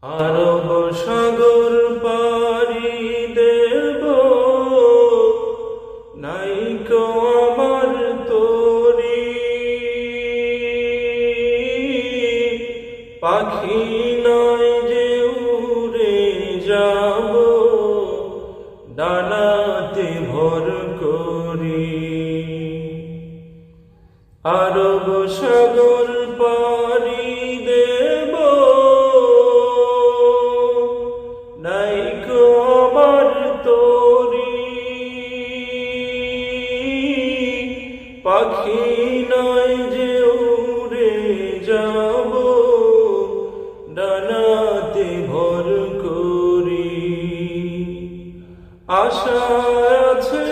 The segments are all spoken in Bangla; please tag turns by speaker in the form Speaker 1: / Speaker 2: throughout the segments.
Speaker 1: আরব সাগর পাড়ি দেব, নাইকো আমার তরি, পাখি নয় যে উড়ে যাব, ডানাতে ভর করি। আরব সাগর পাড়ি দেব, নাইকো আমার তরি, পাখি নয় যে উড়ে যাব, ডানাতে ভর করি। আশা আছে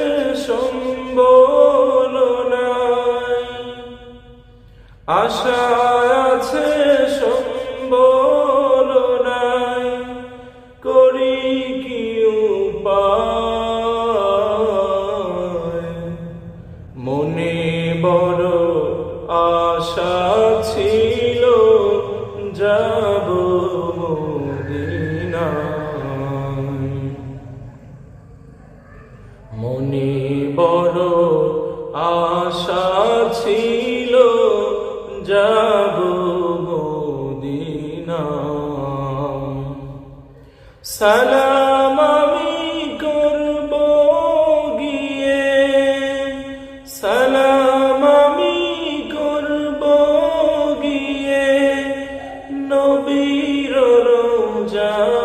Speaker 1: সম্বল নাই, আশা আছে সম্বল নাই, করি কি উপায়। মনে বড় আশা ছিল, যাব মদিনায়। মনে বড় আশা ছিল, যাব মদিনায়। সালাম আমি করব গিয়ে, সালাম আমি করব গিয়ে, নবীর রওজায়।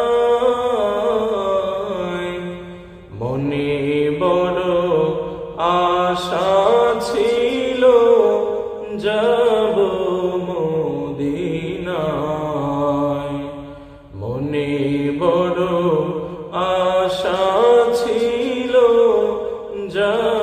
Speaker 1: মনে বড় আশা ছিল, যাব মদিনায়। মনে বড় আশা ছিল, যাব